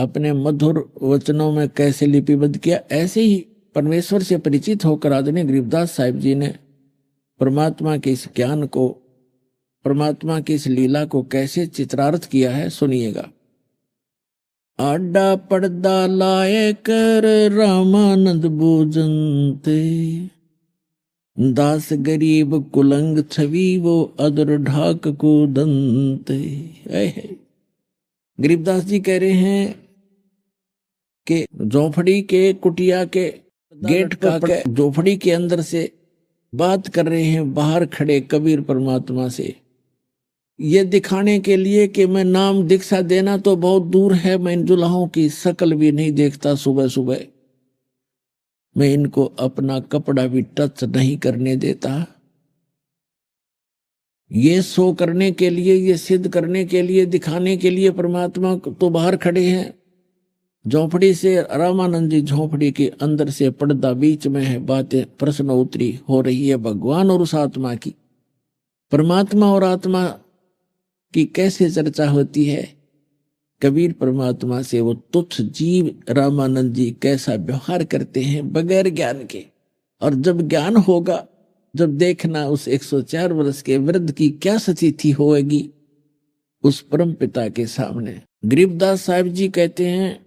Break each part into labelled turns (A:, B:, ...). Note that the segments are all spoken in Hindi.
A: अपने मधुर वचनों में कैसे लिपिबद्ध किया, ऐसे ही परमेश्वर से परिचित होकर आदरणीय गरीबदास साहिब जी ने परमात्मा के इस ज्ञान को, परमात्मा की इस लीला को कैसे चित्रार्थ किया है, सुनिएगा। आडा पर्दा लाए कर रामानंद बूझनते, दास गरीब कुलंग छवि वो अदर ढाक को दंते। गरीबदास जी कह रहे हैं कि झोपड़ी के कुटिया के गेट पर झोपड़ी के अंदर से बात कर रहे हैं बाहर खड़े कबीर परमात्मा से, ये दिखाने के लिए कि मैं नाम दीक्षा देना तो बहुत दूर है, मैं इन दुल्हों की शक्ल भी नहीं देखता, सुबह सुबह मैं इनको अपना कपड़ा भी टच नहीं करने देता। ये शो करने के लिए, ये सिद्ध करने के लिए, दिखाने के लिए परमात्मा तो बाहर खड़े हैं। झोंपड़ी से रामानंद जी झोंपड़ी के अंदर से पर्दा बीच में है, बातें प्रश्न उत्तरी हो रही है भगवान और उस आत्मा की। परमात्मा और आत्मा की कैसे चर्चा होती है, कबीर परमात्मा से वो तुच्छ जीव रामानंद जी कैसा व्यवहार करते हैं बगैर ज्ञान के। और जब ज्ञान होगा, जब देखना उस 104 वर्ष के वृद्ध की क्या स्थिति होगी उस परम पिता के सामने। गरीबदास साहिब जी कहते हैं,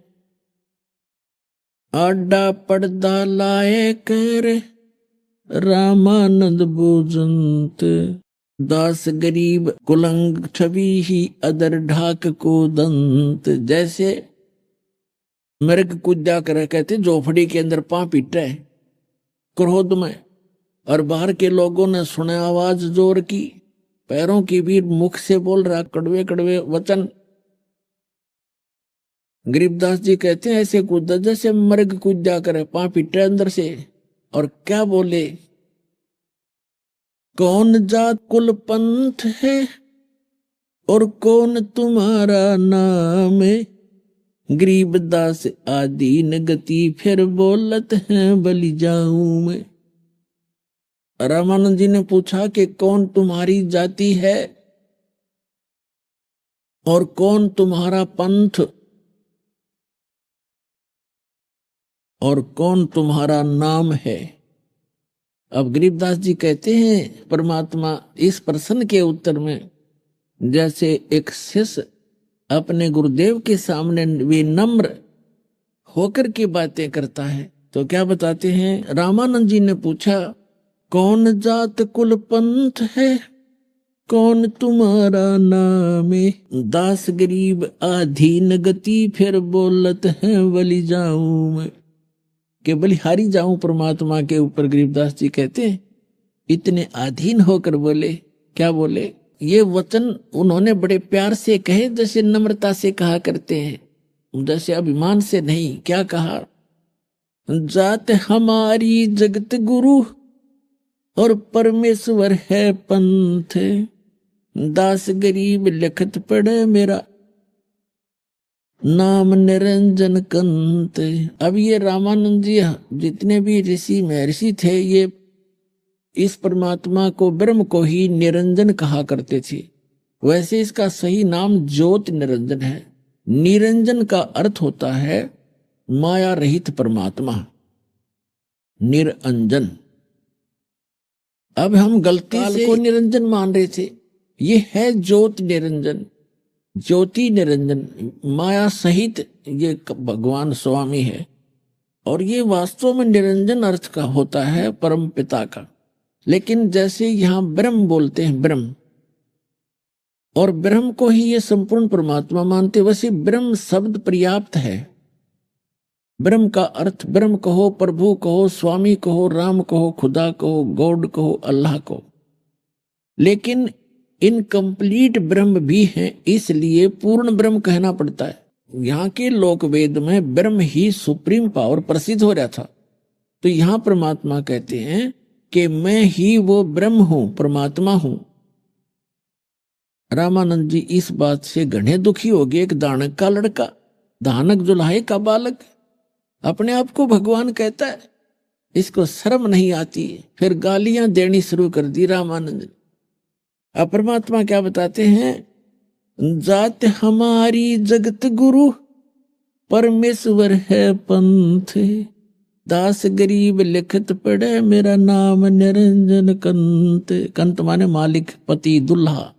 A: आडा पर्दा लाए कर रामानंद बूझनत, दास गरीब कुलंग छवि ही अदर ढाक को दंत। जैसे मृग कूदा कर, कहते झोपड़ी के अंदर पां पीटे क्रोध में, और बाहर के लोगों ने सुने आवाज जोर की, पैरों की भी मुख से बोल रहा कड़वे कड़वे वचन। गरीबदास जी कहते हैं ऐसे कूदा जैसे मृग कूदा करे, पां पीटे अंदर से, और क्या बोले, कौन जात कुल पंथ है और कौन तुम्हारा नाम है, गरीबदास आदीन गति फिर बोलत है बलि जाऊं मैं। रामानंद जी ने पूछा कि कौन तुम्हारी जाति है और कौन तुम्हारा पंथ और कौन तुम्हारा नाम है। अब गरीबदास जी कहते हैं परमात्मा इस प्रश्न के उत्तर में जैसे एक शिष्य अपने गुरुदेव के सामने विनम्र होकर के बातें करता है, तो क्या बताते हैं, रामानंद जी ने पूछा कौन जात कुल पंथ है, कौन तुम्हारा नाम है, दास गरीब आधीन गति फिर बोलत है बलि जाऊं मैं, कि बलिहारी जाऊं परमात्मा के ऊपर। गरीबदास जी कहते हैं इतने अधीन होकर बोले, क्या बोले, ये वचन उन्होंने बड़े प्यार से कहे, जैसे नम्रता से कहा करते हैं, जैसे अभिमान से नहीं। क्या कहा, जात हमारी जगत गुरु और परमेश्वर है पंथ, दास गरीब लिखत पढ़े मेरा नाम निरंजन कंत। अब ये रामानंद जी जितने भी ऋषि महर्षि थे, ये इस परमात्मा को, ब्रह्म को ही निरंजन कहा करते थे। वैसे इसका सही नाम ज्योत निरंजन है। निरंजन का अर्थ होता है माया रहित परमात्मा, निरंजन। अब हम गलती से को निरंजन मान रहे थे, ये है ज्योत निरंजन, ज्योति निरंजन, माया सहित ये भगवान स्वामी है। और ये वास्तव में निरंजन अर्थ का होता है परम पिता का। लेकिन जैसे यहां ब्रह्म बोलते हैं, ब्रह्म, और ब्रह्म को ही ये संपूर्ण परमात्मा मानते, वैसे ब्रह्म शब्द पर्याप्त है। ब्रह्म का अर्थ ब्रह्म कहो, प्रभु कहो, स्वामी कहो, राम कहो, खुदा कहो, गॉड कहो, अल्लाह कहो। लेकिन इनकम्प्लीट ब्रह्म भी है, इसलिए पूर्ण ब्रह्म कहना पड़ता है। यहाँ के लोक वेद में ब्रह्म ही सुप्रीम पावर प्रसिद्ध हो रहा था, तो यहाँ परमात्मा कहते हैं कि मैं ही वो ब्रह्म हूं, परमात्मा हूं। रामानंद जी इस बात से घने दुखी हो गए। एक दानक का लड़का, दानक जुलाहे का बालक अपने आप को भगवान कहता है, इसको शर्म नहीं आती। फिर गालियां देनी शुरू कर दी रामानंद। अब परमात्मा क्या बताते हैं, जात हमारी जगत गुरु परमेश्वर है पंथ, दास गरीब लिखत पढ़े मेरा नाम निरंजन कंत। कंत माने मालिक, पति, दुल्हा।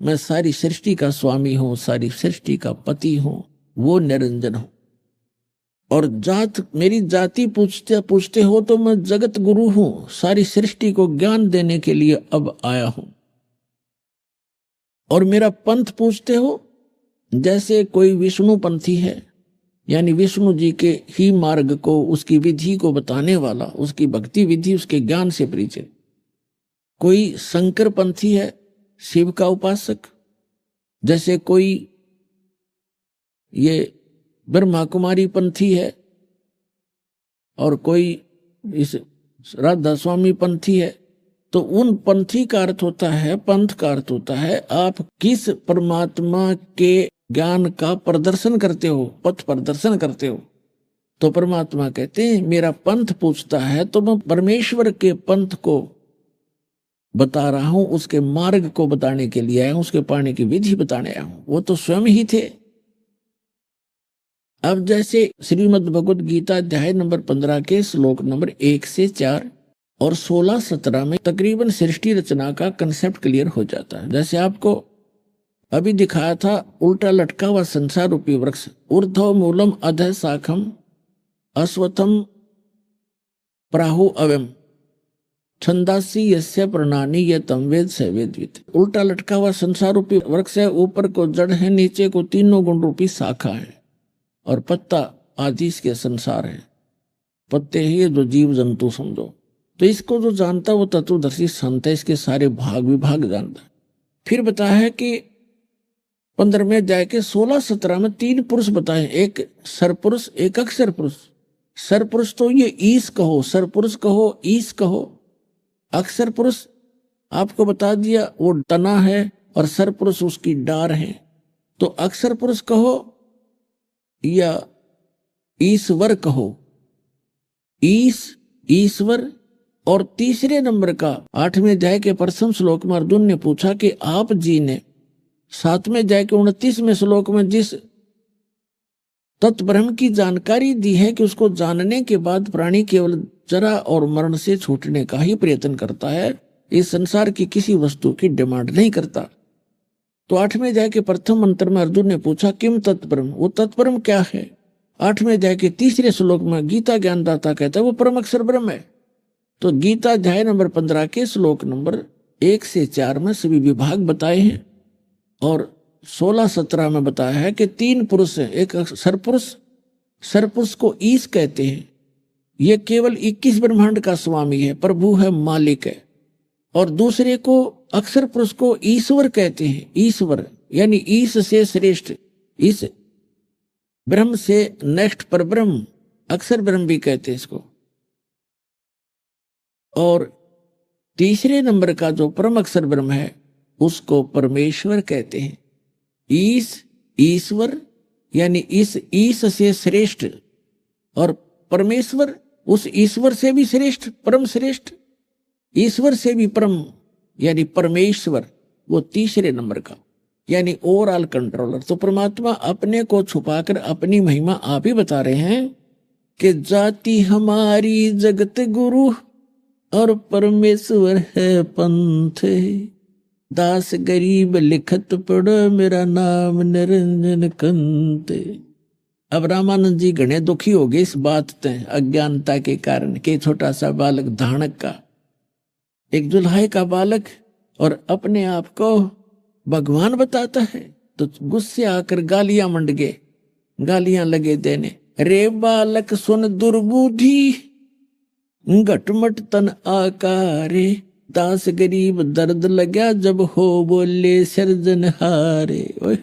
A: मैं सारी सृष्टि का स्वामी हूं, सारी सृष्टि का पति हूं, वो निरंजन हूं। और जात, मेरी जाति पूछते पूछते हो तो मैं जगत गुरु हूं, सारी सृष्टि को ज्ञान देने के लिए अब आया हूं। और मेरा पंथ पूछते हो, जैसे कोई विष्णु पंथी है, यानी विष्णु जी के ही मार्ग को, उसकी विधि को बताने वाला, उसकी भक्ति विधि, उसके ज्ञान से परिचित। कोई शंकर पंथी है, शिव का उपासक। जैसे कोई ये ब्रह्मा कुमारी पंथी है, और कोई इस राधा स्वामी पंथी है। तो उन पंथी का अर्थ होता है, पंथ का अर्थ होता है आप किस परमात्मा के ज्ञान का प्रदर्शन करते हो, पथ प्रदर्शन करते हो। तो परमात्मा कहते हैं मेरा पंथ पूछता है तो मैं परमेश्वर के पंथ को बता रहा हूं, उसके मार्ग को बताने के लिए आया हूं, उसके पाने की विधि बताने आया हूं। वो तो स्वयं ही थे। अब जैसे श्रीमद् भगवद गीता अध्याय नंबर 15 के श्लोक नंबर 1 से 4 और 16-17 में तकरीबन सृष्टि रचना का कंसेप्ट क्लियर हो जाता है। जैसे आपको अभी दिखाया था, उल्टा लटका हुआ संसार रूपी वृक्ष, ऊर्ध्व मूलम अधः शाखम अश्वत्थम प्राहु अवम छंदासी यस्य प्रणानी ये तम वेद स वेदवित। उल्टा लटका हुआ संसार रूपी वृक्ष है, ऊपर को जड़ है, नीचे को तीनों गुण रूपी शाखा है, और पत्ता आदि इसके संसार है। पत्ते ही जो जीव जंतु समझो। तो इसको जो जानता वो तत्वदर्शी संत है, इसके सारे भाग विभाग जानता है। फिर बताया है कि 15वें अध्याय के 16-17 में 3 पुरुष बताए, एक सरपुरुष, एक अक्षर पुरुष। सरपुरुष तो ये ईश कहो, सरपुरुष कहो, ईश कहो। अक्षर पुरुष आपको बता दिया वो तना है, और सरपुरुष उसकी डार है। तो अक्षर पुरुष कहो या ईश्वर कहो, ईश, ईश्वर। और तीसरे नंबर का 8वें अध्याय के प्रथम श्लोक में अर्जुन ने पूछा कि आप जी ने 7वें अध्याय के 29वें श्लोक में जिस तत्ब्रह्म की जानकारी दी है कि उसको जानने के बाद प्राणी केवल जरा और मरण से छूटने का ही प्रयत्न करता है, इस संसार की किसी वस्तु की डिमांड नहीं करता। तो 8वें अध्याय के प्रथम मंत्र में अर्जुन ने पूछा किम तत्ब्रह्म, वो तत्ब्रह्म क्या है। 8वें अध्याय के तीसरे श्लोक में गीता ज्ञानदाता कहता है वो परम अक्षर ब्रह्म है। तो गीता अध्याय नंबर 15 के श्लोक नंबर 1 से 4 में सभी विभाग बताए हैं, और 16-17 में बताया है कि 3 पुरुष हैं। एक सरपुरुष, सरपुरुष को ईश कहते हैं, ये केवल 21 ब्रह्मांड का स्वामी है, प्रभु है, मालिक है। और दूसरे को अक्षर पुरुष को ईश्वर कहते हैं, ईश्वर यानी ईश से श्रेष्ठ, इस ब्रह्म से नेक्स्ट पर ब्रह्म, अक्षर ब्रह्म भी कहते हैं इसको। और तीसरे नंबर का जो परम अक्षर ब्रह्म है उसको परमेश्वर कहते हैं। ईश, ईश्वर यानी इस ईश से श्रेष्ठ, और परमेश्वर उस ईश्वर से भी श्रेष्ठ, परम श्रेष्ठ, ईश्वर से भी परम यानी परमेश्वर, वो तीसरे नंबर का यानी ओवरऑल कंट्रोलर। तो परमात्मा अपने को छुपाकर अपनी महिमा आप ही बता रहे हैं कि जाति हमारी जगत गुरु और परमेश्वर है पंथ, दास गरीब लिखत पढ़ो मेरा नाम निरंजन कंत। अब रामानंद जी घने दुखी हो गए इस बात से, अज्ञानता के कारण के छोटा सा बालक धानक का, एक जुल्हाई का बालक, और अपने आप को भगवान बताता है। तो गुस्से आकर गालियां मंड गए, गालियां लगे देने। रे बालक सुन दुर्बुद्धि घटमट तन आकारे, दास गरीब दर्द लगा जब हो बोले सृजनहारे।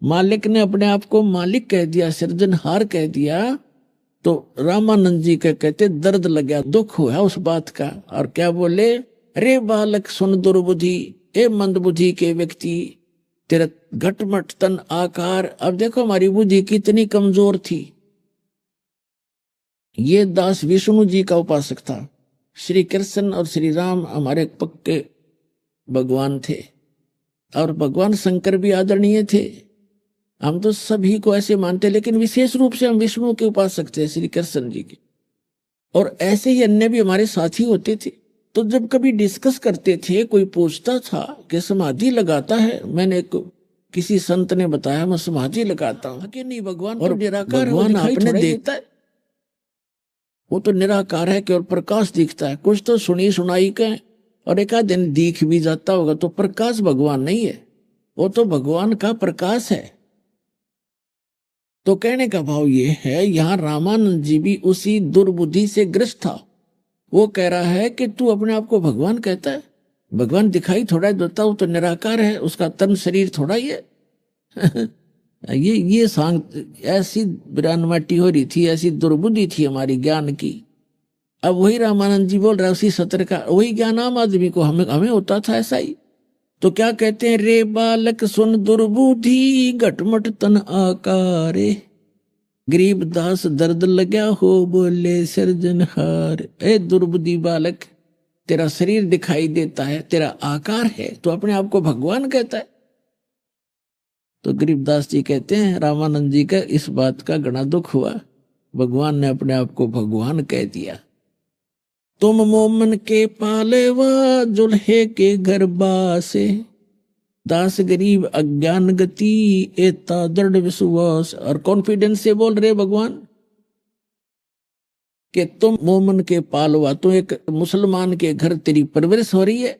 A: मालिक ने अपने आप को मालिक कह दिया, सृजनहार कह दिया। तो रामानंद जी के कहते दर्द लगा, दुख हुआ उस बात का, और क्या बोले, रे बालक सुन दुर्बुद्धि, ए मंदबुद्धि के व्यक्ति, तेरा घटमट तन आकार। अब देखो हमारी बुद्धि कितनी कमजोर थी। ये दास विष्णु जी का उपासक था, श्री कृष्ण और श्री राम हमारे पक्के भगवान थे, और भगवान शंकर भी आदरणीय थे। हम तो सभी को ऐसे मानते हैं, लेकिन विशेष रूप से हम विष्णु के उपासक थे, श्री कृष्ण जी के। और ऐसे ही अन्य भी हमारे साथी होते थे। तो जब कभी डिस्कस करते थे, कोई पूछता था कि समाधि लगाता है, मैंने किसी संत ने बताया मैं समाधि लगाता हूं कि नहीं, भगवान और निराकार, भगवान आपने देखता है, वो तो निराकार है, केवल प्रकाश दिखता है। कुछ तो सुनी सुनाई का, और एक आध दिन दिख भी जाता होगा, तो प्रकाश भगवान नहीं है, वो तो भगवान का प्रकाश है। तो कहने का भाव ये है, यहां रामानंद जी भी उसी दुर्बुद्धि से ग्रस्त था। वो कह रहा है कि तू अपने आप को भगवान कहता है, भगवान दिखाई थोड़ा देता, वो तो निराकार है, उसका तन शरीर थोड़ा ही है। ये सांग ऐसी बिरानमाटी हो रही थी, ऐसी दुर्बुद्धि थी हमारी ज्ञान की। अब वही रामानंद जी बोल रहा है उसी सत्र का, वही ज्ञान आम आदमी को हमें होता था ऐसा ही। तो क्या कहते हैं, रे बालक सुन दुर्बुद्धि घटमट तन आकारे, गरीबदास दर्द लगा हो बोले सृजनहार। ए दुर्बुद्धि बालक, तेरा शरीर दिखाई देता है, तेरा आकार है, तो अपने आप को भगवान कहता है। तो गरीबदास जी कहते हैं रामानंद जी का इस बात का घना दुख हुआ, भगवान ने अपने आप को भगवान कह दिया। तुम मोमन के पालेवा जुल्हे के घर बासे, दास गरीब अज्ञान गति एता दृढ़ विश्वास। और कॉन्फिडेंस से बोल रहे भगवान कि तुम मोमन के पालवा, तो एक मुसलमान के घर तेरी परवरिश हो रही है,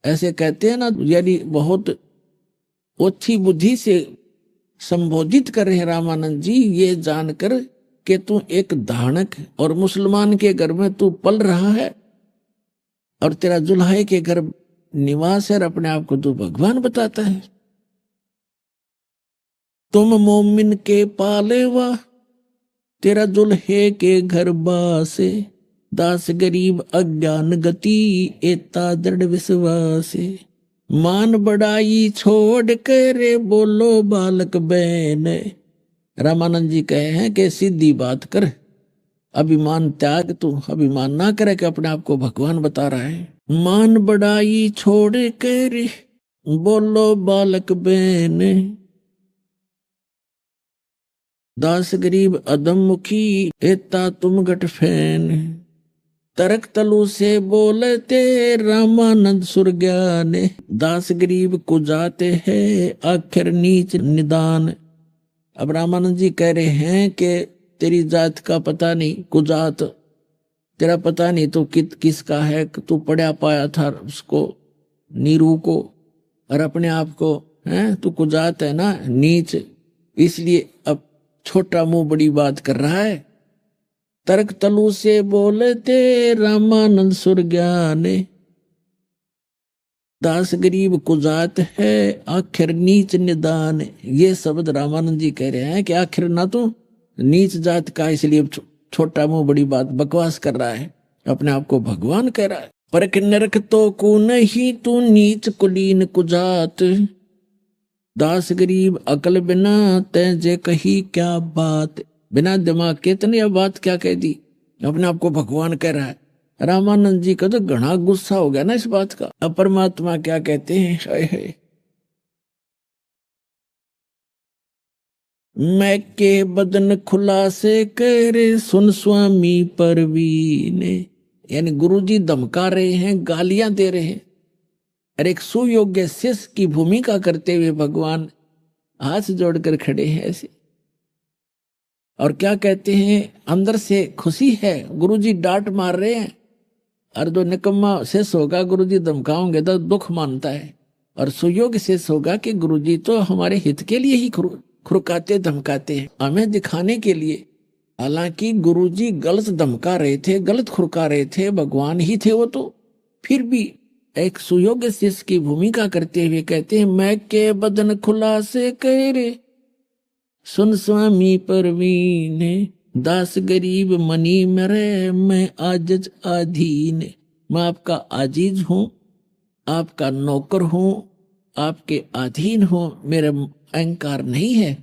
A: ऐसे कहते हैं ना, यानी बहुत ओछी बुद्धि से संबोधित कर रहे रामानंद जी, ये जानकर कि तू एक धानक और मुसलमान के घर में तू पल रहा है, और तेरा जुल्हे के घर निवास है, और अपने आप को तू भगवान बताता है। तुम मोमिन के पालेवा, तेरा जुल्हे के घर बासे, दास गरीब अज्ञान गति एता दृढ़ विश्वास। मान बड़ाई छोड़ कर बोलो बालक बैन। रामानंद जी कहे हैं कि सीधी बात कर, अभिमान त्याग, तू अभिमान ना करे कि अपने आप को भगवान बता रहा है। मान बड़ाई छोड़ कर बोलो बालक बैन, दास गरीब अदम मुखी एता तुम गट फैन। तरक तलु से बोलते रामानंद सुरज्ञान, दास गरीब को जाते हैं आखिर नीच निदान। अब रामानंद जी कह रहे हैं कि तेरी जात का पता नहीं, कुजात तेरा पता नहीं तो किसका है, तू पढ़ा पाया था उसको नीरू को, और अपने आप को है तू कुजात है ना, नीच, इसलिए अब छोटा मुंह बड़ी बात कर रहा है। तर्क तलु से बोलते रामानंद सुरज्ञान, दास गरीब कुजात है आखिर नीच निदान। ये शब्द रामानंद जी कह रहे हैं कि आखिर ना तो नीच जात का, इसलिए छोटा मुंह बड़ी बात बकवास कर रहा है, अपने आप को भगवान कह रहा है। परख नरक तो को नहीं तू नीच कुलीन कुजात, दास गरीब अकल बिना तैजे कही क्या बात। बिना दिमाग के तने यह बात क्या कह दी, अपने आप को भगवान कह रहा है। रामानंद जी का तो घना गुस्सा हो गया ना इस बात का। अब परमात्मा क्या कहते हैं, हाय हाय, मैं के बदन खुलासे करे सुन स्वामी परवीन। यानी गुरुजी धमका रहे हैं, गालियां दे रहे हैं, और एक सुयोग्य शिष्य की भूमिका करते हुए भगवान हाथ जोड़कर खड़े हैं ऐसे। और क्या कहते हैं, अंदर से खुशी है, गुरुजी डांट मार रहे हैं, और जो निकम्मा शिष्य होगा गुरुजी धमकाओगे तो दुख मानता है, और सुयोग्य शिष्य होगा कि गुरुजी तो हमारे हित के लिए ही खुरकाते धमकाते हैं, हमें दिखाने के लिए। हालांकि गुरुजी गलत धमका रहे थे, गलत खुरका रहे थे, भगवान ही थे वो तो, फिर भी एक सुयोग्य शिष्य की भूमिका करते हुए कहते हैं, मैं के बदन खुला से कह रे सुन स्वामी परवीन, दास गरीब मनी मरे मैं आजिज अधीन। मैं आपका आजीज हूं, आपका नौकर हूं, आपके अधीन हूं, मेरा अहंकार नहीं है।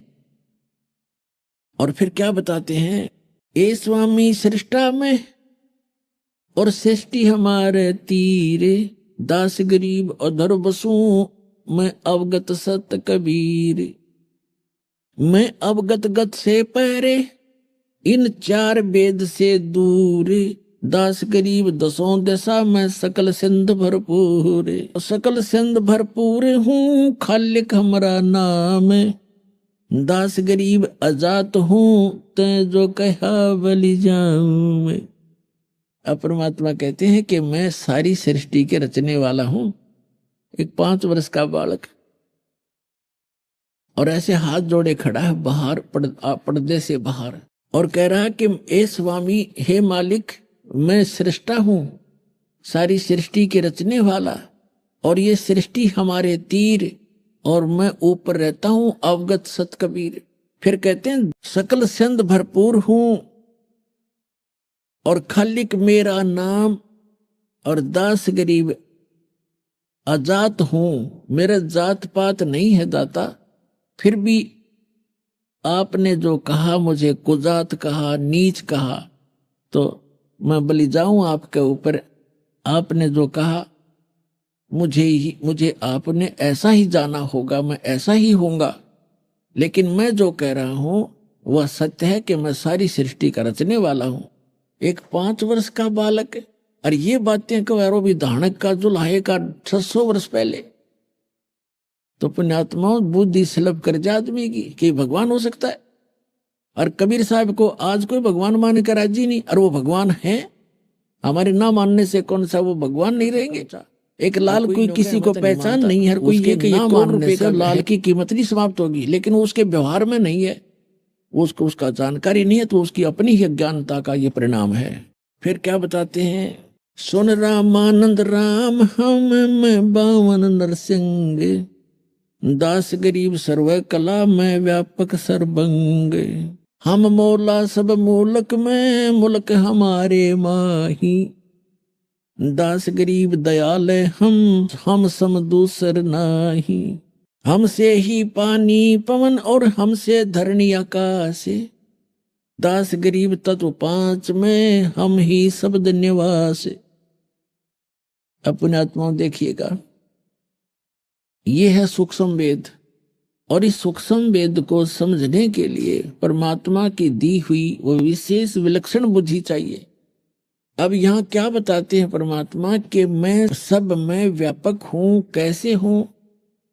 A: और फिर क्या बताते हैं, ए स्वामी सृष्टा में और सृष्टि हमारे तीरे, दास गरीब अधर बसू मैं अवगत सत कबीर। मैं अवगत गत से पहरे, इन चार वेद से दूर, दास गरीब दसों दशा मैं सकल सिंध भरपूर। सकल सिंध भरपूर हूँ, खालिक हमारा नाम, दास गरीब अजात हूँ, तै जो कहा बलि जाऊं। अब परमात्मा कहते हैं कि मैं सारी सृष्टि के रचने वाला हूं। एक 5 वर्ष का बालक और ऐसे हाथ जोड़े खड़ा है बाहर, पर्दे से बाहर, और कह रहा है कि ए स्वामी, हे मालिक, मैं सृष्टा हूं, सारी सृष्टि के रचने वाला, और ये सृष्टि हमारे तीर, और मैं ऊपर रहता हूं अवगत सत कबीर। फिर कहते हैं सकल सिंध भरपूर हूं, और खालिक मेरा नाम, और दास गरीब अजात हूं, मेरा जात पात नहीं है दाता। फिर भी आपने जो कहा, मुझे कुजात कहा, नीच कहा, तो मैं बलि जाऊं आपके ऊपर। आपने जो कहा मुझे आपने ऐसा ही जाना होगा, मैं ऐसा ही होऊंगा। लेकिन मैं जो कह रहा हूं वह सत्य है कि मैं सारी सृष्टि का रचने वाला हूं। एक 5 वर्ष का बालक, और ये बातें कहो भी धानक का जो लाहे का 600 वर्ष पहले, तो पुण्यात्माओं बुद्धि सुलभ कर जा आदमी की कि भगवान हो सकता है। और कबीर साहब को आज कोई भगवान मान कर राजी नहीं, और वो भगवान है। हमारे ना मानने से कौन सा वो भगवान नहीं रहेंगे। एक लाल कोई किसी को पहचान नहीं, हर कोई ये कि ये करोड़ रुपए का लाल की कीमत नहीं समाप्त होगी, लेकिन वो उसके व्यवहार में नहीं है, उसको उसका जानकारी नहीं है, तो उसकी अपनी ही अज्ञानता का ये परिणाम है। फिर क्या बताते हैं, सुन रामानंद राम हम मैं बावन नरसिंह, दास गरीब सर्व कला में व्यापक सर्वंग, हम मौला सब मूलक में मुल्क हमारे माही, दास गरीब दयाल हम सम दूसर नाही, हमसे ही पानी पवन और हमसे धरणी आकाश, दास गरीब तत्व 5 में हम ही शब्द निवास। अपने आत्माओं देखिएगा, ये है सूक्ष्म वेद, और इस सूक्ष्म वेद को समझने के लिए परमात्मा की दी हुई वो विशेष विलक्षण बुद्धि चाहिए। अब यहाँ क्या बताते हैं परमात्मा कि मैं सब में व्यापक हूं। कैसे हूं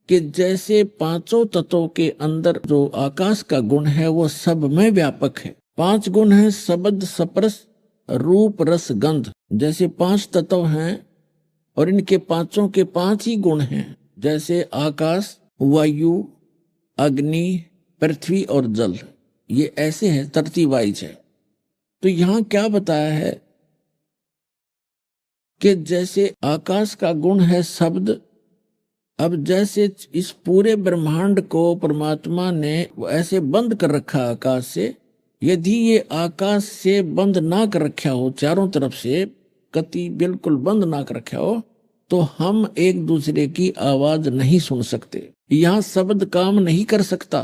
A: कि जैसे 5 तत्वों के अंदर जो आकाश का गुण है वो सब में व्यापक है। 5 गुण है, शब्द स्पर्श रूप रस गंध, जैसे 5 तत्व हैं, और इनके 5 के 5 ही गुण हैं, जैसे आकाश, वायु, अग्नि, पृथ्वी और जल। ये ऐसे है, तरतीब वाइज है। तो यहाँ क्या बताया है कि जैसे आकाश का गुण है शब्द, अब जैसे इस पूरे ब्रह्मांड को परमात्मा ने ऐसे बंद कर रखा आकाश से, यदि ये आकाश से बंद ना कर रखा हो, चारों तरफ से कति बिल्कुल बंद ना कर रखा हो, तो हम एक दूसरे की आवाज नहीं सुन सकते। यहां शब्द काम नहीं कर सकता।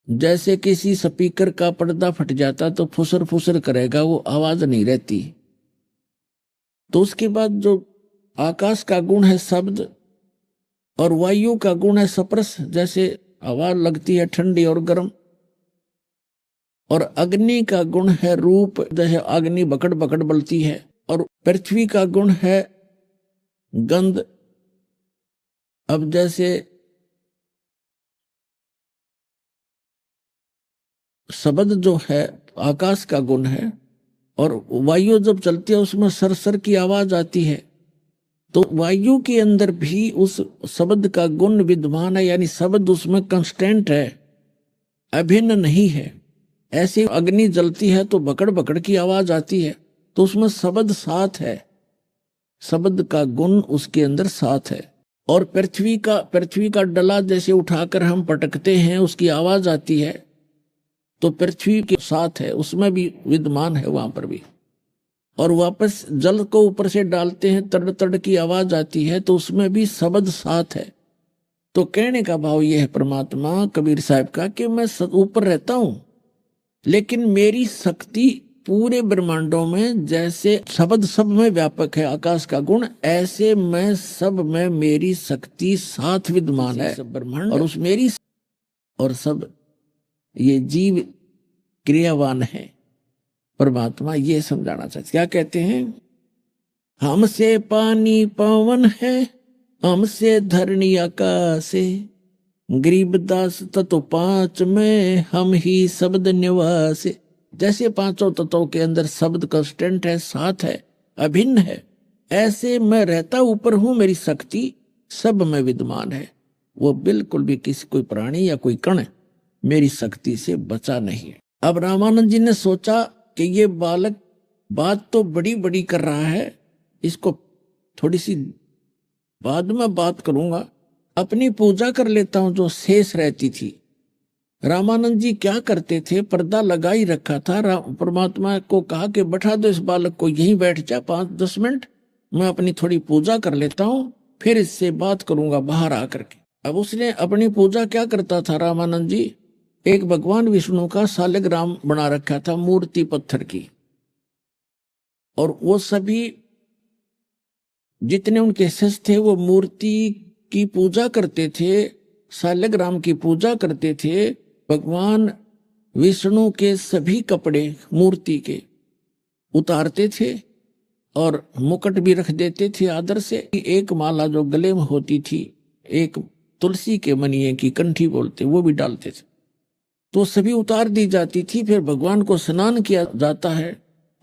A: जैसे किसी स्पीकर का पर्दा फट जाता तो फुसर फुसर करेगा, वो आवाज नहीं रहती। तो उसके बाद जो आकाश का गुण है शब्द, और वायु का गुण है स्पर्श, जैसे हवा लगती है ठंडी और गर्म, और अग्नि का गुण है रूप, जैसे अग्नि बकड़ बकड़ बलती है, और पृथ्वी का गुण है गंध। अब जैसे शब्द जो है आकाश का गुण है, और वायु जब चलती है उसमें सरसर की आवाज आती है, तो वायु के अंदर भी उस शब्द का गुण विद्यमान है, यानी शब्द उसमें कांस्टेंट है, अभिन्न नहीं है। ऐसे अग्नि जलती है तो बकड़ बकड़ की आवाज आती है, तो उसमें शब्द साथ है, शब्द का गुण उसके अंदर साथ है। और पृथ्वी का डला जैसे उठाकर हम पटकते हैं, उसकी आवाज आती है, तो पृथ्वी के साथ है, उसमें भी विद्यमान है वहां पर भी। और वापस जल को ऊपर से डालते हैं, तड़ तड़ की आवाज आती है, तो उसमें भी शब्द साथ है। तो कहने का भाव यह है परमात्मा कबीर साहब का कि मैं ऊपर रहता हूं, लेकिन मेरी शक्ति पूरे ब्रह्मांडों में, जैसे शब्द सब में व्यापक है आकाश का गुण, ऐसे मैं सब में मेरी शक्ति साथ विद्यमान है ब्रह्मांड। और उस मेरी और सब ये जीव क्रियावान है। परमात्मा ये समझाना चाहते, क्या कहते हैं, हमसे पानी पवन है, हमसे धरणी आकाश है, गरीबदास तत्व पांच में हम ही शब्द निवास। जैसे पांचों तत्वों के अंदर शब्द कांस्टेंट है, साथ है, अभिन्न है, ऐसे मैं रहता ऊपर हूं, मेरी शक्ति सब में विद्यमान है। वो बिल्कुल भी किसी कोई प्राणी या कोई कण मेरी शक्ति से बचा नहीं है। अब रामानंद जी ने सोचा कि ये बालक बात तो बड़ी बड़ी कर रहा है, इसको थोड़ी सी बाद में बात करूंगा, अपनी पूजा कर लेता हूं जो शेष रहती थी। रामानंद जी क्या करते थे, पर्दा लगा ही रखा था। परमात्मा को कहा कि बैठा दो इस बालक को, यहीं बैठ जा 5-10 मिनट, मैं अपनी थोड़ी पूजा कर लेता हूं, फिर इससे बात करूंगा बाहर आकर के। अब उसने अपनी पूजा क्या करता था रामानंद जी, एक भगवान विष्णु का शालिग्राम बना रखा था, मूर्ति पत्थर की, और वो सभी जितने उनके शिष्य थे वो मूर्ति की पूजा करते थे, शालिग्राम की पूजा करते थे। भगवान विष्णु के सभी कपड़े मूर्ति के उतारते थे और मुकुट भी रख देते थे आदर से। एक माला जो गले में होती थी, एक तुलसी के मनिये की कंठी बोलते, वो भी डालते थे, तो सभी उतार दी जाती थी। फिर भगवान को स्नान किया जाता है,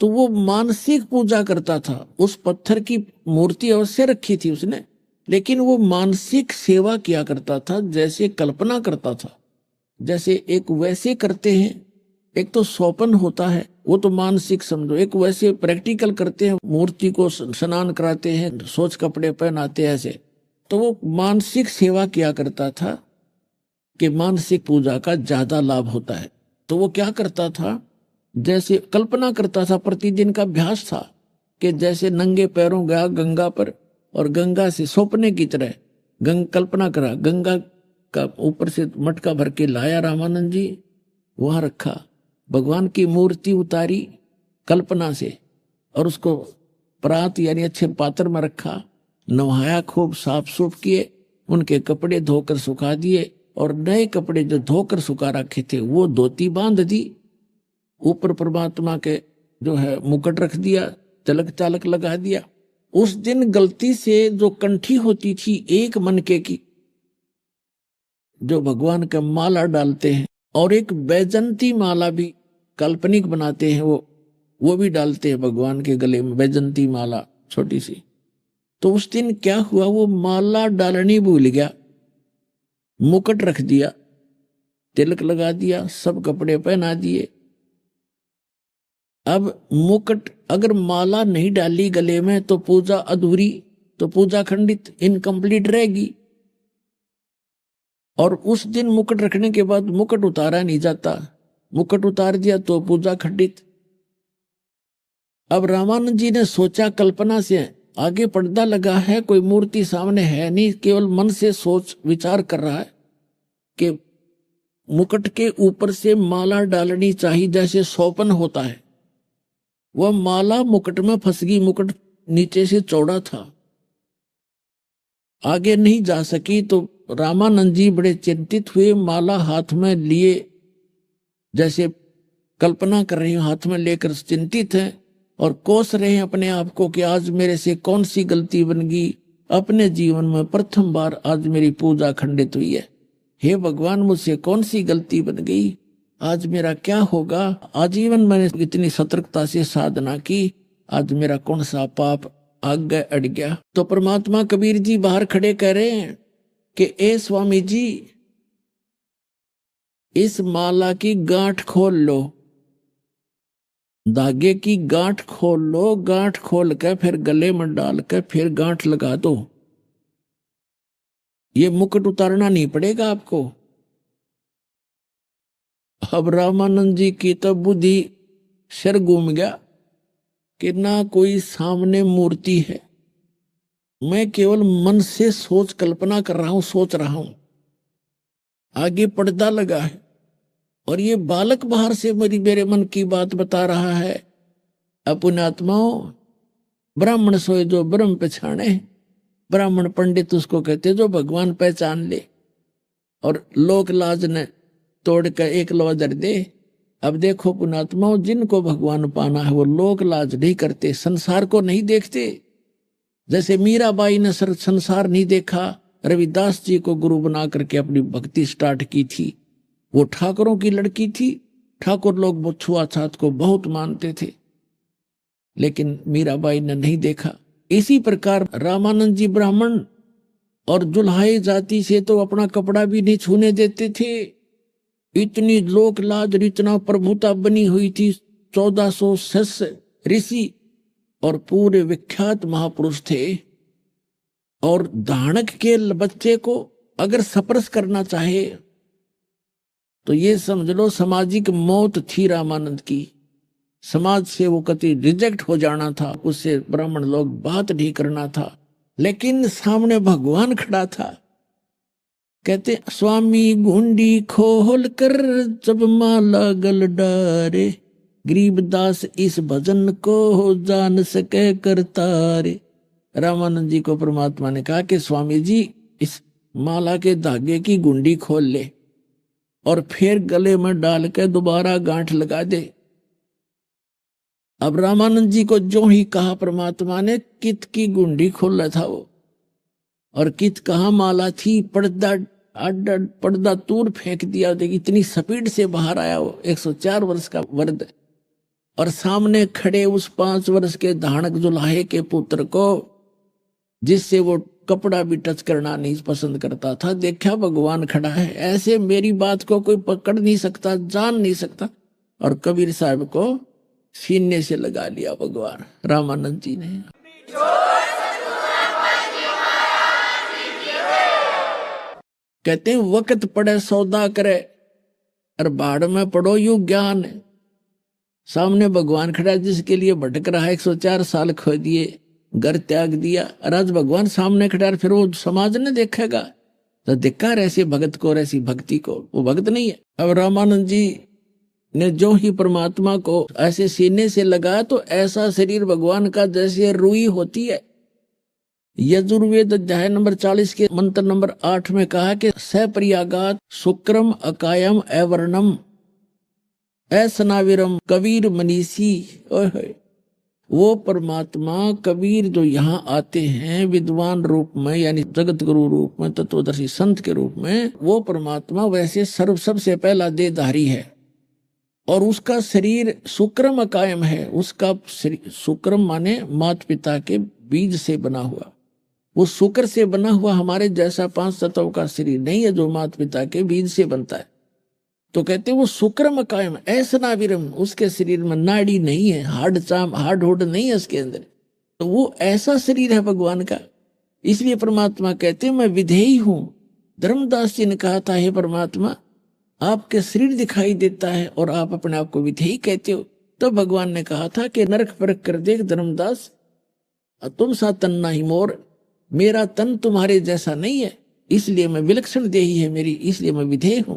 A: तो वो मानसिक पूजा करता था। उस पत्थर की मूर्ति अवश्य रखी थी उसने, लेकिन वो मानसिक सेवा किया करता था, जैसे कल्पना करता था, जैसे एक वैसे करते हैं। एक तो सोपन होता है, वो तो मानसिक समझो, एक वैसे प्रैक्टिकल करते हैं, मूर्ति को स्नान कराते हैं, सोच कपड़े पहनाते हैं ऐसे। तो वो मानसिक सेवा किया करता था कि मानसिक पूजा का ज्यादा लाभ होता है। तो वो क्या करता था, जैसे कल्पना करता था, प्रतिदिन का अभ्यास था कि जैसे नंगे पैरों गया गंगा पर और गंगा से सौंपने की तरह कल्पना करा, गंगा का ऊपर से मटका भर के लाया रामानंद जी, वहां रखा, भगवान की मूर्ति उतारी कल्पना से और उसको परात यानी अच्छे पात्र में रखा, नहाया, खूब साफ सूफ किए, उनके कपड़े धोकर सुखा दिए और नए कपड़े जो धोकर सुखा रखे थे वो धोती बांध दी, ऊपर परमात्मा के जो है मुकुट रख दिया, तिलक चालक लगा दिया। उस दिन गलती से जो कंठी होती थी एक मनके की, जो भगवान का माला डालते हैं, और एक बैजंती माला भी काल्पनिक बनाते हैं, वो भी डालते हैं भगवान के गले में, बैजंती माला छोटी सी। तो उस दिन क्या हुआ, वो माला डालनी भूल गया, मुकुट रख दिया, तिलक लगा दिया, सब कपड़े पहना दिए। अब मुकुट अगर माला नहीं डाली गले में तो पूजा अधूरी, तो पूजा खंडित, इनकम्प्लीट रहेगी। और उस दिन मुकुट रखने के बाद मुकुट उतारा नहीं जाता, मुकुट उतार दिया तो पूजा खंडित। अब रामानंद जी ने सोचा, कल्पना से आगे पर्दा लगा है, कोई मूर्ति सामने है नहीं, केवल मन से सोच विचार कर रहा है कि मुकुट के ऊपर से माला डालनी चाहिए, जैसे सोपन होता है। वह माला मुकुट में फंस गई, मुकुट नीचे से चौड़ा था, आगे नहीं जा सकी। तो रामानंद जी बड़े चिंतित हुए, माला हाथ में लिए, जैसे कल्पना कर रहे हैं, हाथ में लेकर चिंतित हैं और कोस रहे हैं अपने आप को कि आज मेरे से कौन सी गलती बन गई, अपने जीवन में प्रथम बार आज मेरी पूजा खंडित हुई है। हे भगवान, मुझसे कौन सी गलती बन गई, आज मेरा क्या होगा, आजीवन मैंने इतनी सतर्कता से साधना की, आज मेरा कौन सा पाप आगे अड़ गया। तो परमात्मा कबीर जी बाहर खड़े कह रहे हैं कि ए स्वामी जी, इस माला की गांठ खोल लो, धागे की गांठ खोल लो, गांठ खोल कर फिर गले में डाल कर फिर गांठ लगा दो, ये मुकुट उतारना नहीं पड़ेगा आपको। अब रामानंद जी की तो बुद्धि सिर घूम गया कि ना कोई सामने मूर्ति है, मैं केवल मन से सोच कल्पना कर रहा हूं, सोच रहा हूं, आगे पर्दा लगा है और ये बालक बाहर से मेरे मन की बात बता रहा है। अपने आत्माओं, ब्राह्मण सोए जो ब्रह्म पहचाने, ब्राह्मण पंडित उसको कहते जो भगवान पहचान ले। और लोक लाज ने तोड़ कर एक लवा दर दे। अब देखो पुणात्माओं, जिनको भगवान पाना है वो लोक लाज नहीं करते, संसार को नहीं देखते। जैसे मीराबाई ने संसार नहीं देखा, रविदास जी को गुरु बना करके अपनी भक्ति स्टार्ट की थी। वो ठाकुरों की लड़की थी, ठाकुर लोग छुआछात को बहुत मानते थे, लेकिन मीराबाई ने नहीं देखा। इसी प्रकार रामानंद जी ब्राह्मण और जुल्हाई जाति से तो अपना कपड़ा भी नहीं छूने देते थे। इतनी लोक लाज, इतना प्रभुता बनी हुई थी। 1400 शिष्य ऋषि और पूरे विख्यात महापुरुष थे। और दानक के बच्चे को अगर स्पर्श करना चाहे तो ये समझ लो सामाजिक मौत थी रामानंद की। समाज से वो कति रिजेक्ट हो जाना था, उससे ब्राह्मण लोग बात नहीं करना था। लेकिन सामने भगवान खड़ा था। कहते स्वामी गुंडी खोल कर जब माला गल डारे, गरीबदास इस भजन को जान सके करतारे। रामानंद जी को परमात्मा ने कहा कि स्वामी जी इस माला के धागे की गुंडी खोल ले और फिर गले में डाल के दोबारा गांठ लगा दे। अब रामानंद जी को जो ही कहा परमात्मा ने, कित की गुंडी खोला था वो, और कित कहाँ माला थी, पर्दा दूर फेंक दिया। इतनी स्पीड से बाहर आया वो 104 वर्ष का वर्द, और सामने खड़े उस 5 वर्ष के धानक जुल्हाए के पुत्र को, जिससे वो कपड़ा भी टच करना नहीं पसंद करता था, देखा भगवान खड़ा है। ऐसे मेरी बात को कोई पकड़ नहीं सकता, जान नहीं सकता। और कबीर साहब को सीने से लगा लिया भगवान रामानंद जी ने। कहते हैं वक्त पड़े सौदा करे, और बाढ़ में पड़ो यू ज्ञान। सामने भगवान खड़ा जिसके लिए भटक रहा है, 104 साल खो दिए, घर त्याग दिया, और आज भगवान सामने खड़ा, फिर वो समाज ने देखेगा तो धिक्कार ऐसे भगत को और ऐसी भक्ति को, वो भक्त नहीं है। अब रामानंद जी ने जो ही परमात्मा को ऐसे सीने से लगा तो ऐसा शरीर भगवान का जैसे रुई होती है। यजुर्वेद अध्याय नंबर 40 के मंत्र नंबर 8 में कहा कि सप्रियागात शुक्रम अकायम एवर्णम ऐसनाविरम कबीर मनीषी। वो परमात्मा कबीर जो यहाँ आते हैं विद्वान रूप में, यानी जगत गुरु रूप में, तत्वदर्शी संत के रूप में, वो परमात्मा वैसे सर्व सबसे पहला देहधारी है। और उसका शरीर शुक्रम अकायम है। उसका शुक्रम माने माता पिता के बीज से बना हुआ, वो शुक्र से बना हुआ हमारे जैसा 5 तत्वों का शरीर नहीं है जो माता पिता के बीज से बनता है। तो कहते हैं वो शुक्रम कायम ऐसा नाविरम, उसके शरीर में नाड़ी नहीं है, हार्ड हुड नहीं है उसके अंदर। तो वो ऐसा शरीर है भगवान का। इसलिए परमात्मा कहते हैं मैं विधेयी हूं। धर्मदास जी ने कहा था, हे परमात्मा आपके शरीर दिखाई देता है और आप अपने आप को विधेयी कहते हो। तो भगवान ने कहा था कि नरक परख कर देख धर्मदास, तुम सा तन नहीं मोर, मेरा तन तुम्हारे जैसा नहीं है, इसलिए मैं विलक्षण देही है मेरी, इसलिए मैं विधेय हूं।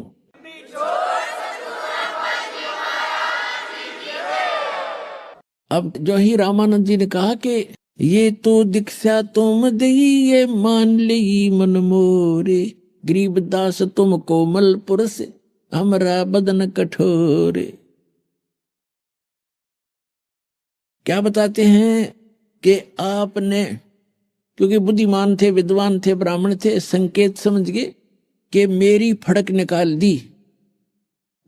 A: अब जो ही रामानंद जी ने कहा कि ये तो दीक्षा तुम दई ये मान ली मन मोरे, गरीबदास तुम कोमल पुरुष हमरा बदन कठोरे। क्या बताते हैं कि आपने, क्योंकि बुद्धिमान थे, विद्वान थे, ब्राह्मण थे, संकेत समझ गए कि मेरी फड़क निकाल दी।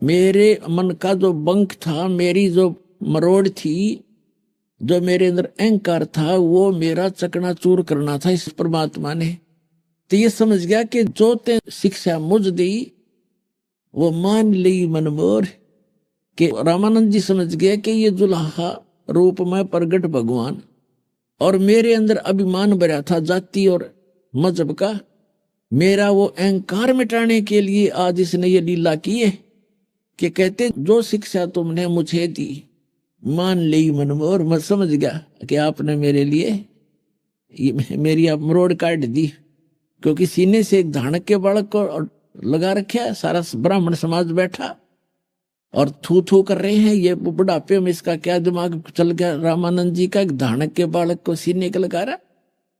A: मेरे मन का जो बंक था, मेरी जो मरोड़ थी, जो मेरे अंदर अहंकार था, वो मेरा चकनाचूर करना था इस परमात्मा ने। तो ये समझ गया कि जो ते शिक्षा मुझ दी वो मान ली मन मोर। कि रामानंद जी समझ गए कि ये जुल्हा रूप में प्रगट भगवान, और मेरे अंदर अभिमान भरा था जाति और मजहब का, मेरा वो अहंकार मिटाने के लिए आज इसने ये लीला की है कि कहते जो शिक्षा तुमने मुझे दी मान ली मन में। और मैं समझ गया कि आपने मेरे लिए मेरी आप मरोड़ काट दी, क्योंकि सीने से एक धानक के बालक को लगा रखा है, सारा ब्राह्मण समाज बैठा और थू थू कर रहे हैं। ये बुढ़ापे में इसका क्या दिमाग चल गया रामानंद जी का, एक धानक के बालक को सीने का लगा रहा।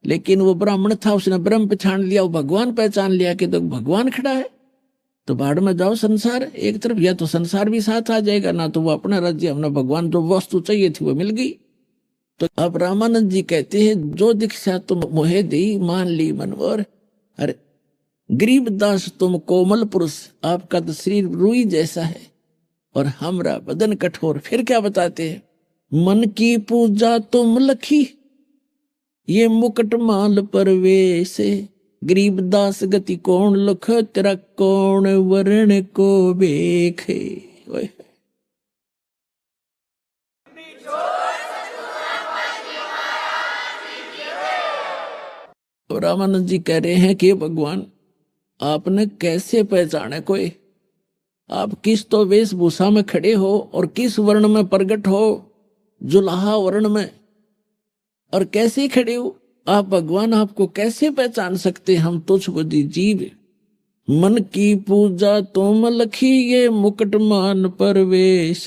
A: लेकिन वो ब्राह्मण था, उसने ब्रह्म पहचान लिया, वो भगवान पहचान लिया कि तो भगवान खड़ा है। तो भाड़ में जाओ संसार एक तरफ, या तो संसार भी साथ आ जाएगा, ना तो वो अपना राज्य अपना भगवान, जो वस्तु चाहिए थी वो मिल गई। तो अब रामानंद जी कहते हैं जो दीक्षा तुम मोहे दी मान ली मनोर। अरे गरीबदास तुम कोमल पुरुष, आपका तो शरीर रुई जैसा है और हमरा बदन कठोर। फिर क्या बताते हैं, मन की पूजा तुम लखी ये मुकुट माल परवेश, गरीबदास गति कौन लख तेरा कौन वर्ण को बेखे। रामानंद जी कह रहे हैं कि भगवान आपने कैसे पहचाने कोई, आप किस तो वेशभूषा में खड़े हो और किस वर्ण में प्रकट हो, जुलाहा वर्ण में, और कैसे खड़े हो आप भगवान, आपको कैसे पहचान सकते हम तुच्छ बुद्धि जीव। मन की पूजा तुम लखी ये मुकुट मान परवेश,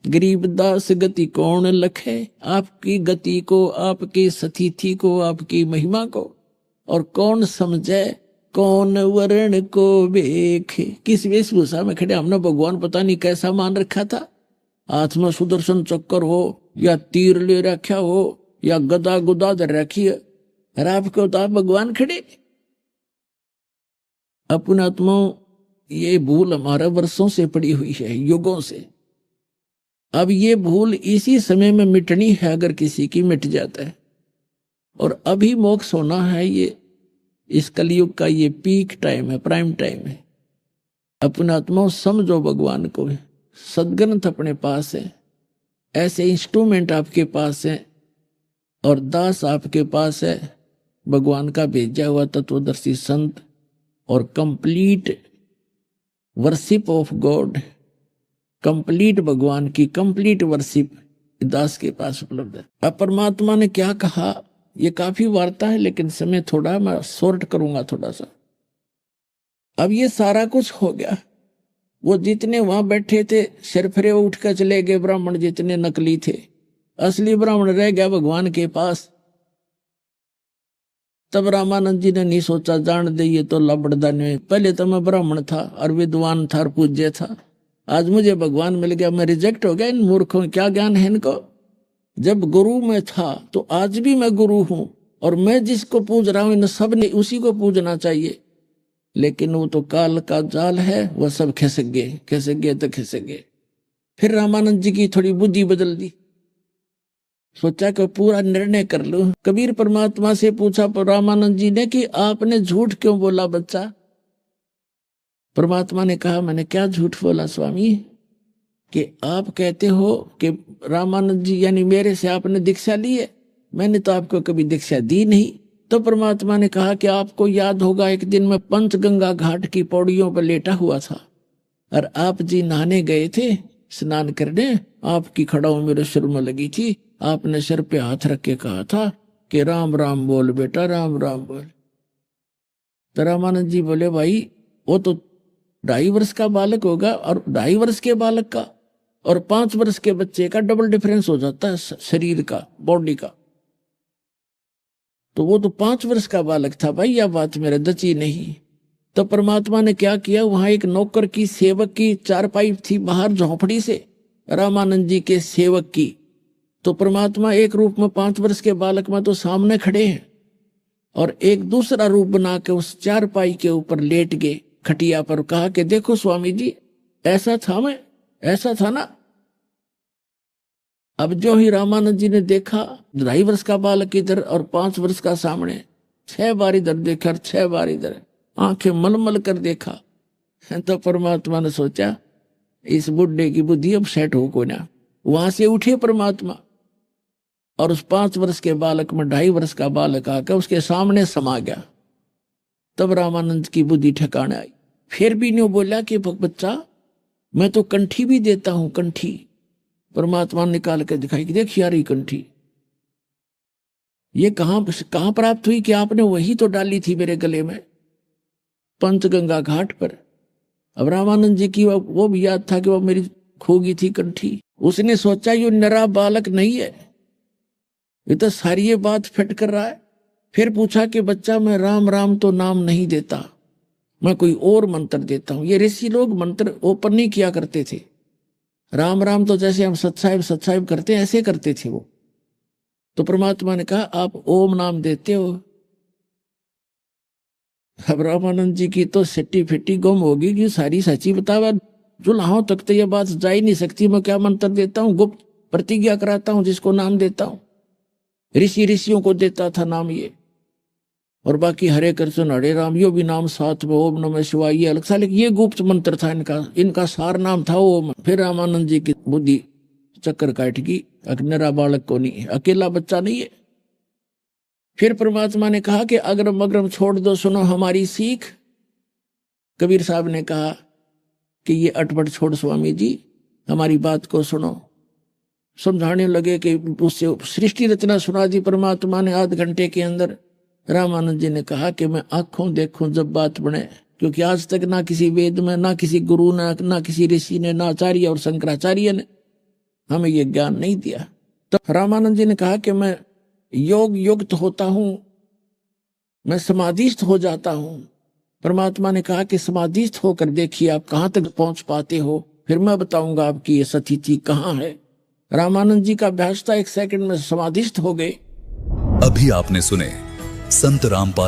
A: गरीबदास गति कौन लखे, आपकी गति को, आपकी स्थिति को, आपकी महिमा को, और कौन समझे, कौन वर्ण को देखे। किस वेशभूषा में खड़े हमने भगवान पता नहीं कैसा मान रखा था, हाथ में सुदर्शन चक्कर हो या तीर ले रखा हो या गदा गुदा धर रखी है, और आपको तो आप भगवान खड़े। अपने आत्माओं ये भूल हमारे वर्षों से पड़ी हुई है, युगों से। अब ये भूल इसी समय में मिटनी है, अगर किसी की मिट जाता है, और अभी मोक्ष होना है। ये इस कलयुग का ये पीक टाइम है, प्राइम टाइम है। अपने आत्माओं समझो भगवान को, सदग्रंथ अपने पास है, ऐसे इंस्ट्रूमेंट आपके पास है, और दास आपके पास है, भगवान का भेजा हुआ तत्वदर्शी संत, और complete worship of God, complete भगवान की कंप्लीट वर्शिप दास के पास उपलब्ध है। अब परमात्मा ने क्या कहा, ये काफी वार्ता है लेकिन समय थोड़ा, मैं शॉर्ट करूंगा थोड़ा सा। अब ये सारा कुछ हो गया, वो जितने वहां बैठे थे सिर फिरे उठ कर चले गए, ब्राह्मण जितने नकली थे, असली ब्राह्मण रह गया भगवान के पास। तब रामानंद जी ने नहीं सोचा जान दे ये तो लबड़दा नहीं, पहले तो मैं ब्राह्मण था और विद्वान था और पूज्य था, आज मुझे भगवान मिल गया, मैं रिजेक्ट हो गया। इन मूर्खों क्या ज्ञान है इनको। जब गुरु में था तो आज भी मैं गुरु हूं, और मैं जिसको पूज रहा हूं इन सब ने उसी को पूजना चाहिए। लेकिन वो तो काल का जाल है, वह सब खिसक गए तो खिसक गए। फिर रामानंद जी की थोड़ी बुद्धि बदल दी, सोचा कि पूरा निर्णय कर लूं। कबीर परमात्मा से पूछा रामानंद जी ने कि आपने झूठ क्यों बोला बच्चा। परमात्मा ने कहा मैंने क्या झूठ बोला स्वामी, कि आप कहते हो कि रामानंद जी यानी मेरे से आपने दीक्षा ली है, मैंने तो आपको कभी दीक्षा दी नहीं। तो परमात्मा ने कहा कि आपको याद होगा एक दिन मैं पंचगंगा घाट की पौड़ियों पर लेटा हुआ था, और आप जी नहाने गए थे, स्नान करने, आपकी खड़ाऊ मेरे सिर में लगी थी, आपने सिर पे हाथ रख के कहा था कि राम राम बोल बेटा, राम राम बोल। तो रामानंद जी बोले भाई वो तो 2.5 वर्ष का बालक होगा, और 2.5 वर्ष के बालक का और 5 वर्ष के बच्चे का डबल डिफरेंस हो जाता है शरीर का, बॉडी का। तो वो तो 5 वर्ष का बालक था भाई, यह बात मेरे दची नहीं। तो परमात्मा ने क्या किया, वहां एक नौकर की सेवक की चारपाई थी बाहर झोंपड़ी से, रामानंद जी के सेवक की। तो परमात्मा एक रूप में 5 वर्ष के बालक में तो सामने खड़े हैं, और एक दूसरा रूप बना के उस चारपाई के ऊपर लेट गए खटिया पर, कहा कि देखो स्वामी जी ऐसा था, मैं ऐसा था ना। अब जो ही रामानंद जी ने देखा 2.5 वर्ष का बालक इधर और 5 वर्ष का सामने, 6 बार इधर देखा और 6 बार इधर, आंखें मलमल कर देखा। तो परमात्मा ने सोचा इस बुढ़े की बुद्धि अब सेट हो को ना। वहां से उठे परमात्मा और उस 5 वर्ष के बालक में 2.5 वर्ष का बालक आकर उसके सामने समा गया। तब रामानंद की बुद्धि ठिकाने आई। फिर भी नहीं बोला कि बच्चा मैं तो कंठी भी देता हूं, कंठी। परमात्मा निकाल के दिखाई कि देख यार ये कंठी ये कहां प्राप्त हुई, कि आपने वही तो डाली थी मेरे गले में पंचगंगा घाट पर। अब रामानंद जी की वो भी याद था कि वो मेरी खोगी थी कंठी। उसने सोचा ये नरा बालक नहीं है, ये तो सारी ये बात फिट कर रहा है। फिर पूछा कि बच्चा मैं राम राम तो नाम नहीं देता, मैं कोई और मंत्र देता हूं। ये ऋषि लोग मंत्र ओपन नहीं किया करते थे। राम राम तो जैसे हम सत्साहिब करते हैं ऐसे करते थे वो। तो परमात्मा ने कहा आप ओम नाम देते हो। अब रामानंद जी की तो सिट्टी फिट्टी गुम होगी कि सारी सच्ची बतावा जुलाहों तक तो ये बात जा ही नहीं सकती। मैं क्या मंत्र देता हूँ, गुप्त प्रतिज्ञा कराता हूँ जिसको नाम देता हूँ। ऋषियों को देता था नाम ये, और बाकी हरे कृष्ण हरे राम यो भी नाम साथ में, ओम नमः शिवाय ये अलग सा, लेकिन ये गुप्त मंत्र था इनका सार नाम था ओम। फिर रामानंद जी की बुद्धि चक्कर काट गई, अकेला बालक को नहीं, अकेला बच्चा नहीं है। फिर परमात्मा ने कहा कि अग्रम अग्रम छोड़ दो, सुनो हमारी सीख। कबीर साहब ने कहा कि ये अटपट छोड़ स्वामी जी, हमारी बात को सुनो। समझाने लगे कि उससे सृष्टि रचना सुना दी परमात्मा ने आध घंटे के अंदर। रामानंद जी ने कहा कि मैं आंखों देखूं जब बात बने, क्योंकि आज तक ना किसी वेद में, ना किसी गुरु ने, ना किसी ऋषि ने, ना आचार्य और शंकराचार्य ने हमें ये ज्ञान नहीं दिया। तो रामानंद जी ने कहा कि मैं योग युक्त होता हूं, मैं समाधिस्थ हो जाता हूं। परमात्मा ने कहा कि समाधिस्थ होकर देखिए आप कहां तक पहुंच पाते हो, फिर मैं बताऊंगा आपकी ये स्थिति कहां है। रामानंद जी का अभ्यास था, 1 सेकंड में समाधिस्थ हो गए।
B: अभी आपने सुने संत रामपाल